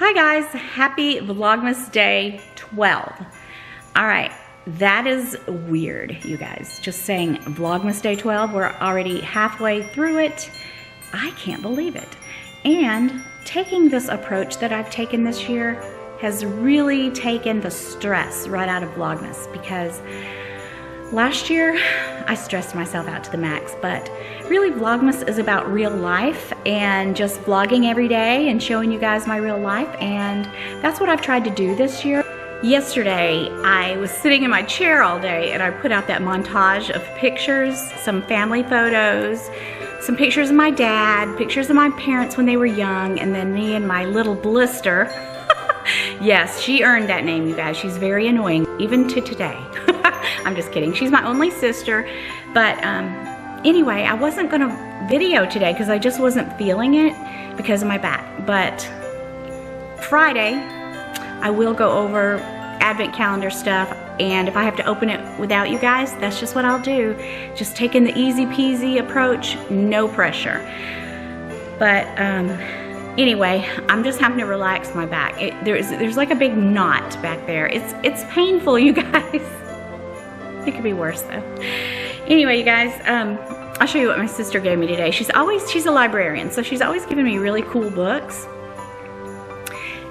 Hi guys, happy Vlogmas day 12. All right, that is weird, you guys. Just saying Vlogmas day 12, we're already halfway through it. I can't believe it. And taking this approach that I've taken this year has really taken the stress right out of Vlogmas, because last year I stressed myself out to the max, but really Vlogmas is about real life and just vlogging every day and showing you guys my real life, and that's what I've tried to do this year. Yesterday I was sitting in my chair all day and I put out that montage of pictures, some family photos, some pictures of my dad, pictures of my parents when they were young, and then me and my little blister. Yes, she earned that name, you guys. She's very annoying, even to today. I'm just kidding. She's my only sister. But anyway, I wasn't going to video today because I just wasn't feeling it because of my back. But Friday, I will go over Advent Calendar stuff. And if I have to open it without you guys, that's just what I'll do. Just taking the easy peasy approach, no pressure. But anyway, I'm just having to relax my back. There's like a big knot back there. It's painful, you guys. It could be worse though. Anyway, you guys, I'll show you what my sister gave me today. She's a librarian, so she's always giving me really cool books.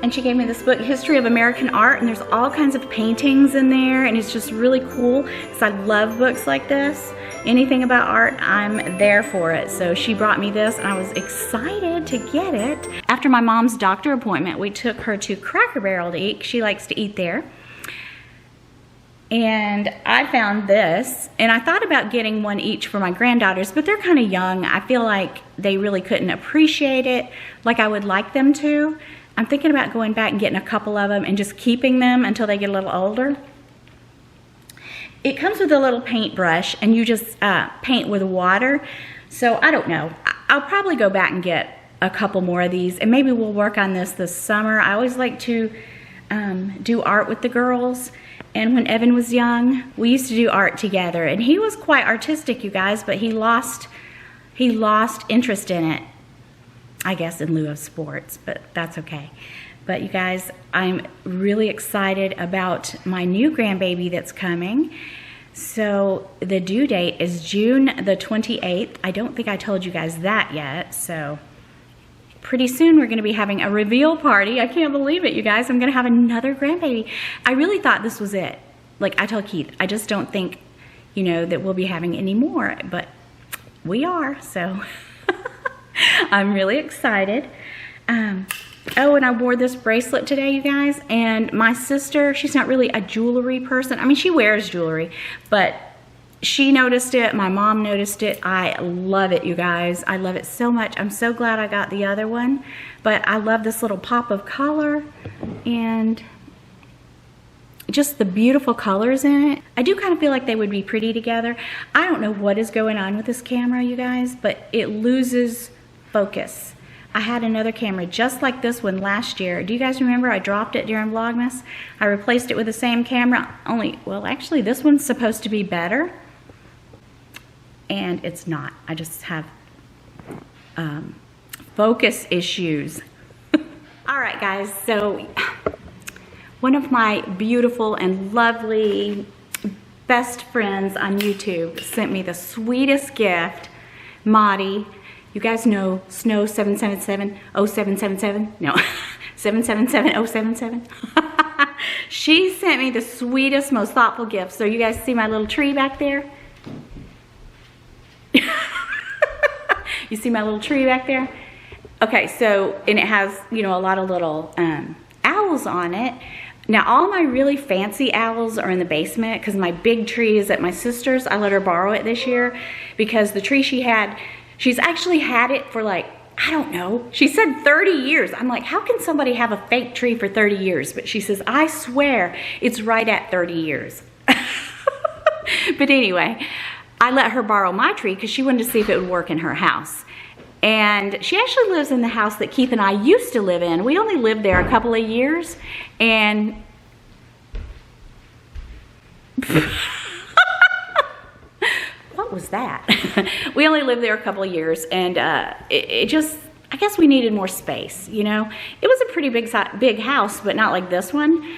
And she gave me this book, History of American Art, and there's all kinds of paintings in there, and it's just really cool because I love books like this. Anything about art, I'm there for it. So she brought me this, and I was excited to get it. After my mom's doctor appointment, we took her to Cracker Barrel to eat. She likes to eat there. And I found this, and I thought about getting one each for my granddaughters, but they're kind of young. I feel like they really couldn't appreciate it like I would like them to. I'm thinking about going back and getting a couple of them and just keeping them until they get a little older. It comes with a little paintbrush, and you just paint with water. So I don't know. I'll probably go back and get a couple more of these, and maybe we'll work on this summer. I always like to do art with the girls. And when Evan was young, we used to do art together, and he was quite artistic, you guys, but he lost interest in it, I guess, in lieu of sports, but that's okay. But you guys, I'm really excited about my new grandbaby that's coming. So the due date is June the 28th. I don't think I told you guys that yet, so pretty soon we're going to be having a reveal party. I can't believe it, you guys. I'm going to have another grandbaby. I really thought this was it. Like I told Keith, I just don't think, you know, that we'll be having any more, but we are, so I'm really excited. Oh, and I wore this bracelet today, you guys, and my sister, she's not really a jewelry person. I mean, she wears jewelry, but she noticed it, my mom noticed it. I love it, you guys. I love it so much. I'm so glad I got the other one, but I love this little pop of color and just the beautiful colors in it. I do kind of feel like they would be pretty together. I don't know what is going on with this camera, you guys, but it loses focus. I had another camera just like this one last year. Do you guys remember I dropped it during Vlogmas? I replaced it with the same camera, only, well, actually this one's supposed to be better, and it's not. I just have focus issues. All right, guys, so one of my beautiful and lovely best friends on YouTube sent me the sweetest gift. Maudie, you guys know Snow 777 0777? No, 777 077. She sent me the sweetest, most thoughtful gift. So you guys see my little tree back there? You see my little tree back there? Okay, so, and it has, you know, a lot of little owls on it. Now, all my really fancy owls are in the basement because my big tree is at my sister's. I let her borrow it this year because the tree she had, she's actually had it for like, I don't know. She said 30 years. I'm like, how can somebody have a fake tree for 30 years? But she says, I swear it's right at 30 years. But anyway, I let her borrow my tree because she wanted to see if it would work in her house. And she actually lives in the house that Keith and I used to live in. We only lived there a couple of years. And what was that? We only lived there a couple of years, and it just, I I guess we needed more space, you know? It was a pretty big house, but not like this one.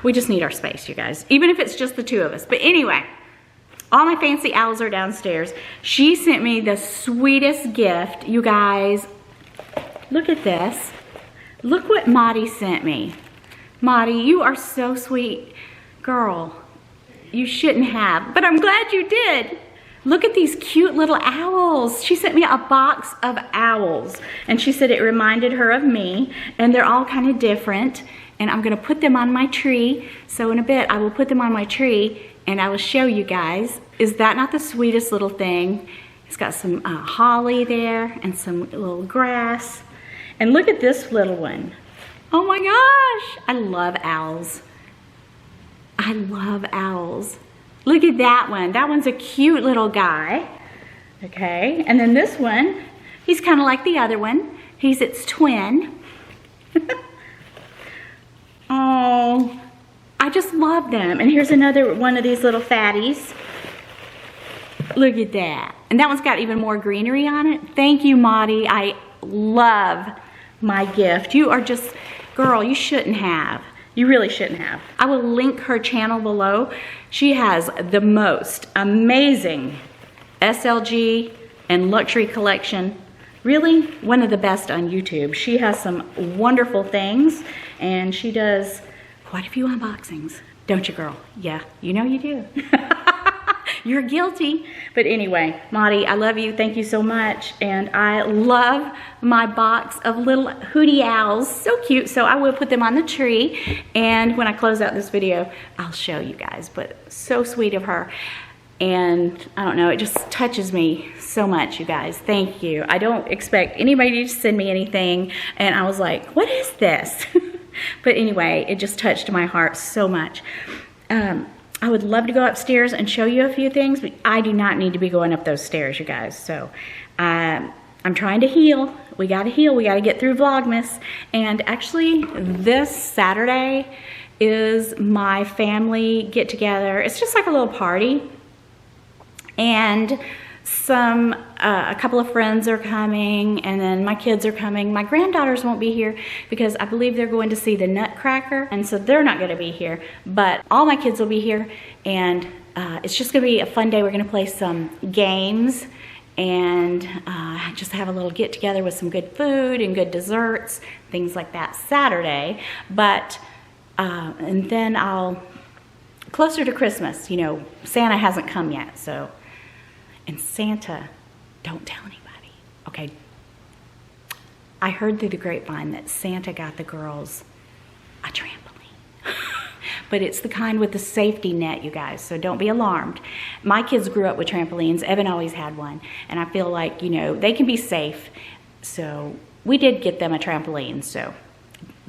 We just need our space, you guys, even if it's just the two of us. But anyway, all my fancy owls are downstairs. She sent me the sweetest gift, you guys. Look at this. Look what Maddie sent me. Maddie, you are so sweet. Girl, you shouldn't have, but I'm glad you did. Look at these cute little owls. She sent me a box of owls, and she said it reminded her of me, and they're all kind of different, and I'm gonna put them on my tree. So in a bit, I will put them on my tree, and I will show you guys. Is that not the sweetest little thing? It's got some holly there, and some little grass. And look at this little one. Oh my gosh, I love owls. I love owls. Look at that one. That one's a cute little guy. Okay, and then this one, he's kind of like the other one. He's its twin. Oh, I just love them. And here's another one of these little fatties. Look at that. And that one's got even more greenery on it. Thank you, Maddie. I love my gift. You are just, girl, you shouldn't have. You really shouldn't have. I will link her channel below. She has the most amazing SLG and luxury collection. Really one of the best on YouTube. She has some wonderful things, and she does quite a few unboxings. Don't you, girl? Yeah, you know you do. You're guilty. But anyway, Maddie, I love you. Thank you so much. And I love my box of little hootie owls. So cute. So I will put them on the tree. And when I close out this video, I'll show you guys. But so sweet of her. And I don't know, it just touches me so much, you guys. Thank you. I don't expect anybody to send me anything. And I was like, what is this? But anyway, it just touched my heart so much. I would love to go upstairs and show you a few things, but I do not need to be going up those stairs, you guys. So I'm trying to heal. We gotta heal. We gotta get through Vlogmas. And actually, this Saturday is my family get together. It's just like a little party. And a couple of friends are coming, and then my kids are coming. My granddaughters won't be here because I believe they're going to see the Nutcracker, and so they're not going to be here. But all my kids will be here, and it's just going to be a fun day. We're going to play some games and just have a little get together with some good food and good desserts, things like that Saturday. But and then closer to Christmas, you know, Santa hasn't come yet, so. And Santa, don't tell anybody, okay? I heard through the grapevine that Santa got the girls a trampoline. But it's the kind with the safety net, you guys, so don't be alarmed. My kids grew up with trampolines. Evan always had one. And I feel like, you know, they can be safe. So we did get them a trampoline, so.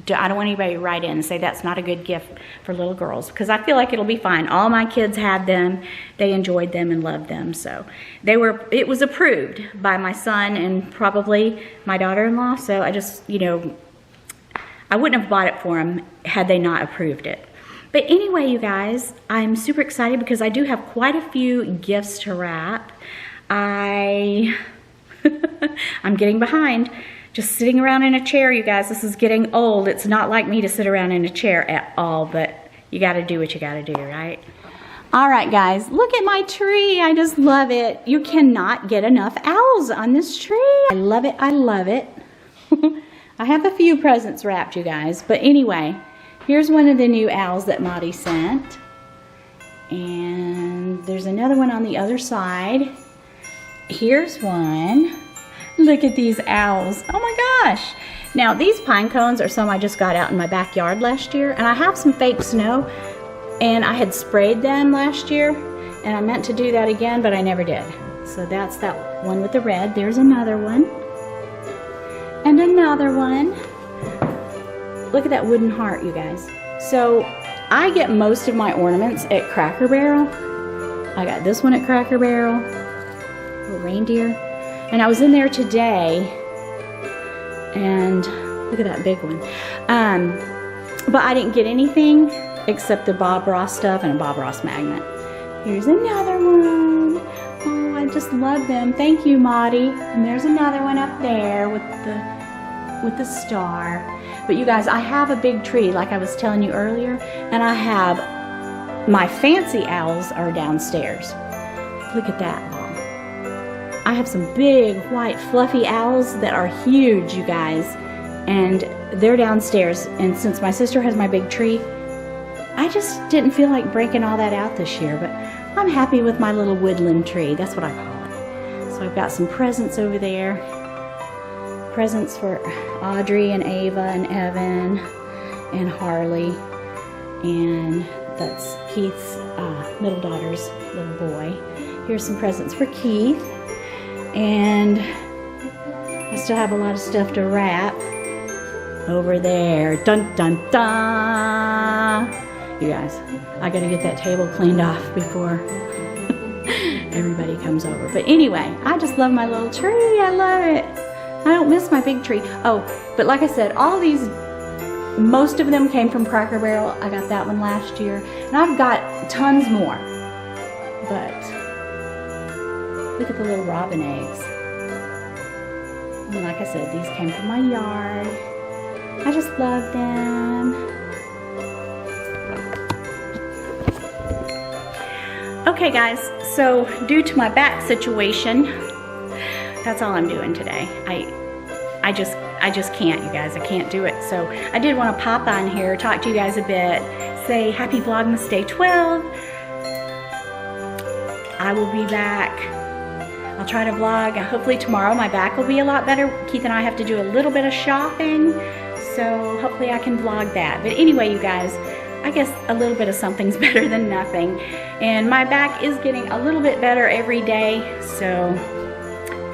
I don't want anybody to write in and say that's not a good gift for little girls, because I feel like it'll be fine. All my kids had them. They enjoyed them and loved them. So it was approved by my son and probably my daughter-in-law. So I just, you know, I wouldn't have bought it for them had they not approved it. But anyway, you guys, I'm super excited because I do have quite a few gifts to wrap. I'm getting behind. Just sitting around in a chair, you guys. This is getting old. It's not like me to sit around in a chair at all, but you gotta do what you gotta do, right? All right, guys, look at my tree. I just love it. You cannot get enough owls on this tree. I love it, I love it. I have a few presents wrapped, you guys, but anyway, here's one of the new owls that Maddie sent. And there's another one on the other side. Here's one. Look at these owls. Oh my gosh. Now these pine cones are some I just got out in my backyard last year, and I have some fake snow, and I had sprayed them last year, and I meant to do that again, but I never did. So that's that one with the red. There's another one. And another one. Look at that wooden heart, you guys. So I get most of my ornaments at Cracker Barrel. I got this one at Cracker Barrel. Little reindeer. And I was in there today, and look at that big one. But I didn't get anything except the Bob Ross stuff and a Bob Ross magnet. Here's another one. Oh, I just love them. Thank you, Maudie. And there's another one up there with the star. But you guys, I have a big tree like I was telling you earlier, and I have my fancy owls are downstairs. Look at that. I have some big white fluffy owls that are huge, you guys, and they're downstairs. And since my sister has my big tree, I just didn't feel like breaking all that out this year, but I'm happy with my little woodland tree. That's what I call it. So I've got some presents over there. Presents for Audrey and Ava and Evan and Harley. And that's Keith's middle daughter's little boy. Here's some presents for Keith. And I still have a lot of stuff to wrap over there. Dun, dun, dun. You guys, I gotta get that table cleaned off before everybody comes over. But anyway, I just love my little tree. I love it. I don't miss my big tree. Oh, but like I said, all these, most of them came from Cracker Barrel. I got that one last year. And I've got tons more. But look at the little robin eggs. And like I said, these came from my yard. I just love them. Okay guys, so due to my back situation, that's all I'm doing today. I just can't, you guys. I can't do it. So I did want to pop on here, talk to you guys a bit, say happy Vlogmas Day 12. I will be back. I'll try to vlog. Hopefully tomorrow my back will be a lot better. Keith and I have to do a little bit of shopping, so hopefully I can vlog that. But anyway, you guys, I guess a little bit of something's better than nothing. And my back is getting a little bit better every day, so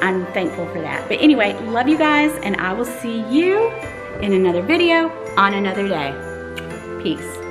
I'm thankful for that. But anyway, love you guys, and I will see you in another video on another day. Peace.